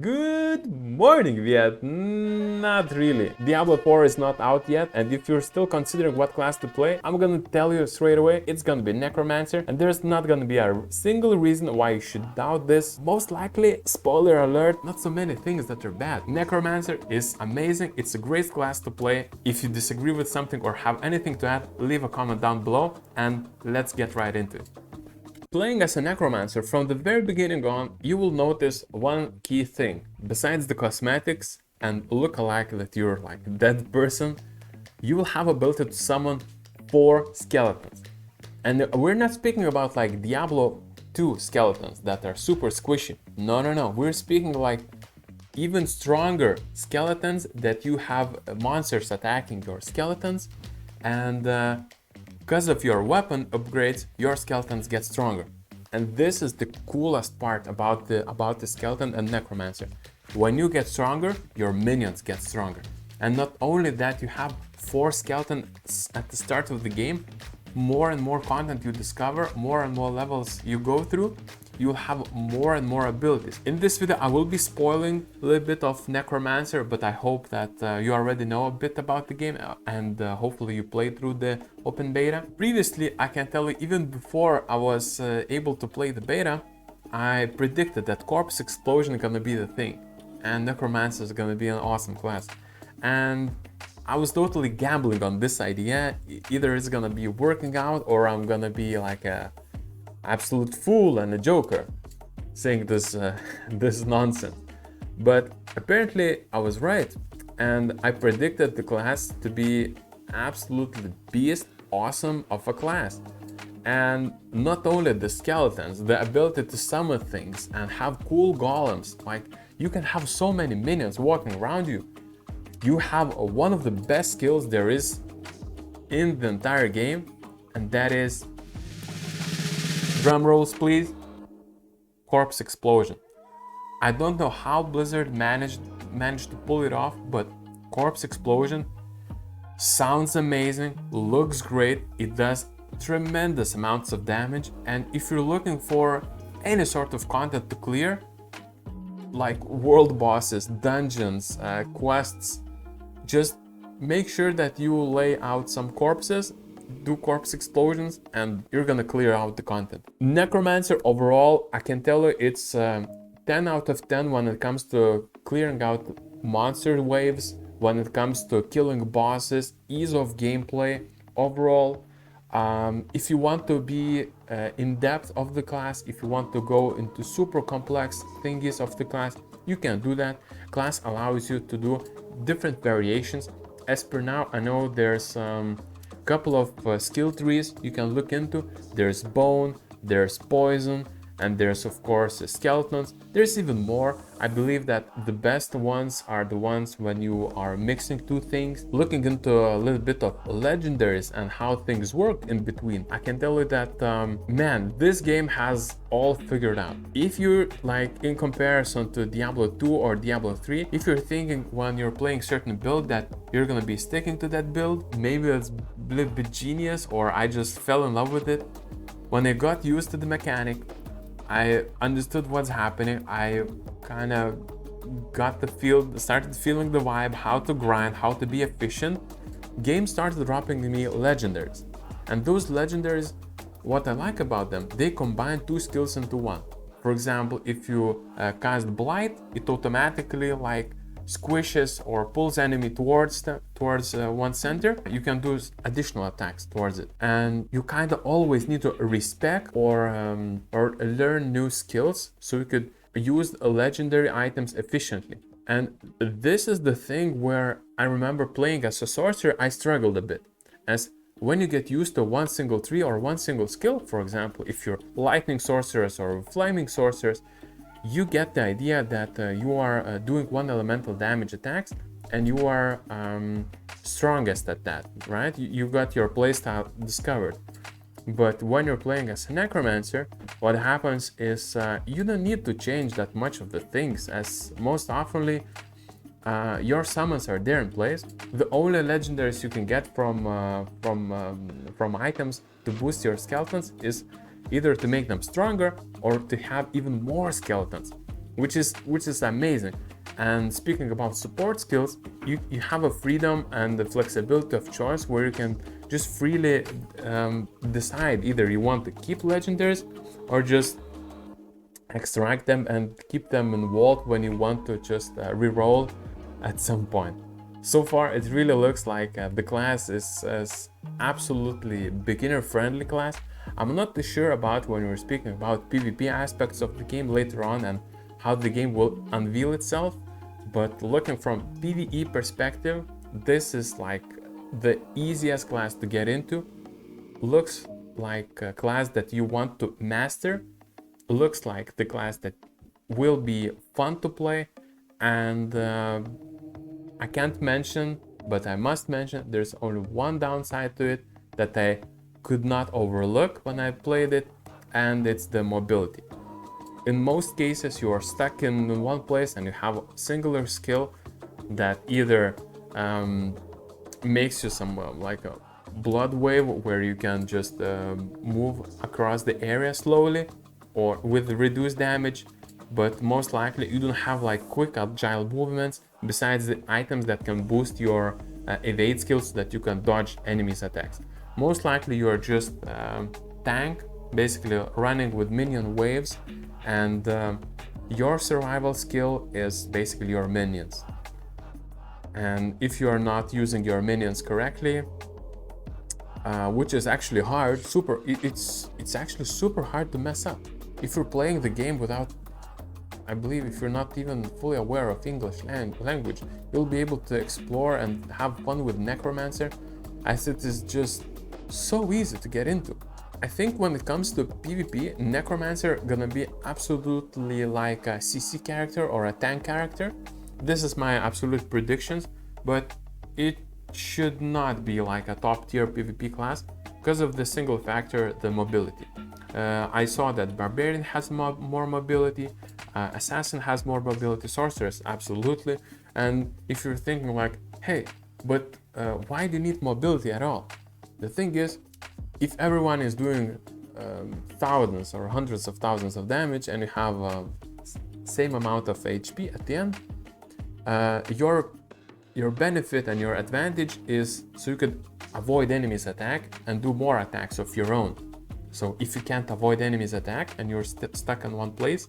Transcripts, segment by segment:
Good morning, Viet! Not really. Diablo 4 is not out yet, and if you're still considering what class to play, I'm gonna tell you straight away, it's gonna be Necromancer, and there's not gonna be a single reason why you should doubt this. Most likely, spoiler alert, not so many things that are bad. Necromancer is amazing, it's a great class to play. If you disagree with something or have anything to add, leave a comment down below, and let's get right into it. Playing as a Necromancer, from the very beginning on, you will notice one key thing. Besides the cosmetics and look-alike that you're like a dead person, you will have ability to summon 4 skeletons. And we're not speaking about like Diablo 2 skeletons that are super squishy. No. We're speaking like even stronger skeletons that you have monsters attacking your skeletons, and because of your weapon upgrades, your skeletons get stronger. And this is the coolest part about the skeleton and Necromancer. When you get stronger, your minions get stronger. And not only that, you have 4 skeletons at the start of the game. More and more content you discover, more and more levels you go through, you'll have more and more abilities. In this video I will be spoiling a little bit of Necromancer, but I hope that you already know a bit about the game, and hopefully you played through the open beta. Previously, I can tell you, even before I was able to play the beta, I predicted that Corpse Explosion is gonna be the thing, and Necromancer is gonna be an awesome class. And I was totally gambling on this idea. Either it's gonna be working out, or I'm gonna be like a absolute fool and a joker saying this this nonsense. But apparently I was right, and I predicted the class to be absolutely beast awesome of a class. And not only the skeletons, the ability to summon things and have cool golems, like you can have so many minions walking around you. You have one of the best skills there is in the entire game, and that is, drum rolls please, Corpse Explosion. I don't know how Blizzard managed to pull it off, but Corpse Explosion sounds amazing, looks great, it does tremendous amounts of damage, and if you're looking for any sort of content to clear, like world bosses, dungeons, quests, just make sure that you lay out some corpses, do corpse explosions, and you're gonna clear out the content. Necromancer overall, I can tell you it's 10 out of 10 when it comes to clearing out monster waves, when it comes to killing bosses, ease of gameplay overall. If you want to be in depth of the class, if you want to go into super complex thingies of the class, you can do that. Class allows you to do different variations. As per now, I know there's couple of skill trees you can look into. There's bone, there's poison, and there's of course skeletons. There's even more. I believe that the best ones are the ones when you are mixing two things, looking into a little bit of legendaries and how things work in between. I can tell you that man, this game has all figured out. If you're like in comparison to Diablo 2 or Diablo 3, if you're thinking when you're playing certain build that you're gonna be sticking to that build, maybe it's a little bit genius, or I just fell in love with it. When I got used to the mechanic, I understood what's happening. I kind of got the feel, started feeling the vibe, how to grind, how to be efficient. Game started dropping me legendaries, and those legendaries, what I like about them, they combine 2 skills into one. For example, if you cast Blight, it automatically like squishes or pulls enemy towards one center. You can do additional attacks towards it, and you kind of always need to respec or learn new skills so you could use legendary items efficiently. And this is the thing where I remember playing as a sorcerer, I struggled a bit, as when you get used to one single tree or one single skill, for example, if you're lightning sorcerers or flaming sorcerers, you get the idea that you are doing one elemental damage attacks, and you are strongest at that, right? You got your playstyle discovered. But when you're playing as a Necromancer, what happens is you don't need to change that much of the things, as most oftenly your summons are there in place. The only legendaries you can get from items to boost your skeletons is either to make them stronger or to have even more skeletons. which is amazing. And speaking about support skills, you have a freedom and the flexibility of choice where you can just freely decide either you want to keep legendaries or just extract them and keep them in vault when you want to just reroll at some point. So far it really looks like the class is absolutely beginner friendly class. I'm not too sure about when we're speaking about PvP aspects of the game later on and how the game will unveil itself, but looking from PvE perspective, this is like the easiest class to get into. Looks like a class that you want to master, looks like the class that will be fun to play, and I can't mention, but I must mention, there's only one downside to it that I could not overlook when I played it, and it's the mobility. In most cases, you are stuck in one place and you have a singular skill that either makes you some like a blood wave where you can just move across the area slowly or with reduced damage, but most likely you don't have like quick agile movements besides the items that can boost your evade skills so that you can dodge enemies' attacks. Most likely you are just tank, basically running with minion waves, and your survival skill is basically your minions. And if you are not using your minions correctly, which is actually hard, it's actually super hard to mess up. If you're playing the game without, I believe if you're not even fully aware of English language, you'll be able to explore and have fun with Necromancer, as it is just so easy to get into. I think when it comes to PvP, Necromancer gonna be absolutely like a CC character or a tank character. This is my absolute predictions, but it should not be like a top tier PvP class because of the single factor, the mobility. I saw that Barbarian has more mobility, Assassin has more mobility, Sorceress absolutely. And if you're thinking like, hey, but why do you need mobility at all? The thing is, if everyone is doing thousands or hundreds of thousands of damage and you have same amount of HP at the end, your benefit and your advantage is so you could avoid enemies' attack and do more attacks of your own. So if you can't avoid enemies' attack and you're stuck in one place,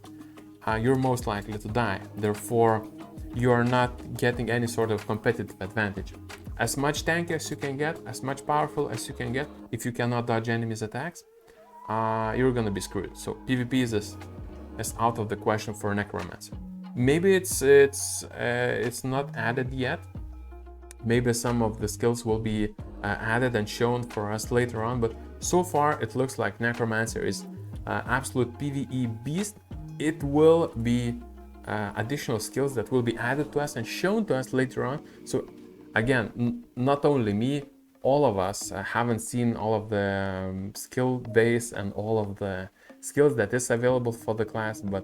you're most likely to die. Therefore, you are not getting any sort of competitive advantage. As much tank as you can get, as much powerful as you can get, if you cannot dodge enemies' attacks, you're gonna be screwed. So PvP is out of the question for Necromancer. Maybe it's not added yet. Maybe some of the skills will be added and shown for us later on, but so far it looks like Necromancer is absolute PvE beast. It will be additional skills that will be added to us and shown to us later on. So again, not only me, all of us haven't seen all of the skill base and all of the skills that is available for the class, but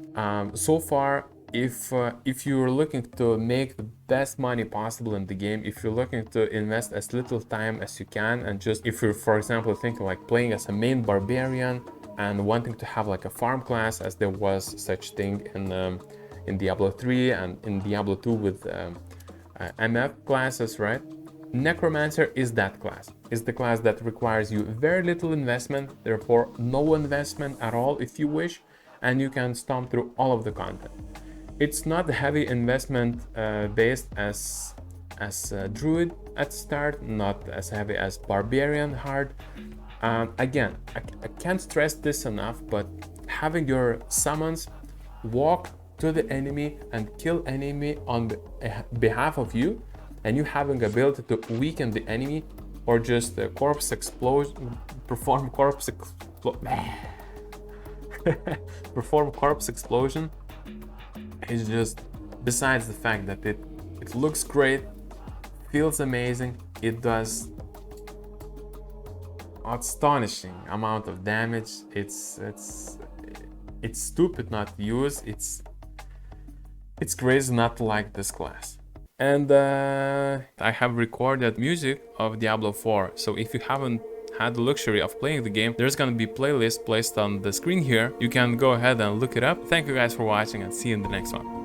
so far, if you're looking to make the best money possible in the game, if you're looking to invest as little time as you can, and just if you're, for example, thinking like playing as a main barbarian and wanting to have like a farm class, as there was such thing in Diablo 3 and in Diablo 2 with MF classes, right? Necromancer is that class. Is the class that requires you very little investment, therefore no investment at all if you wish, and you can stomp through all of the content. It's not heavy investment based as Druid at start, not as heavy as Barbarian hard. Again, I can't stress this enough, but having your summons walk to the enemy and kill enemy on behalf of you, and you having ability to weaken the enemy or just corpse explosion, perform corpse explosion is just, besides the fact that it looks great, feels amazing, it does astonishing amount of damage. It's stupid not to use. It's crazy not to like this class. And I have recorded music of Diablo 4, so if you haven't had the luxury of playing the game, there's gonna be playlist placed on the screen here. You can go ahead and look it up. Thank you guys for watching and see you in the next one.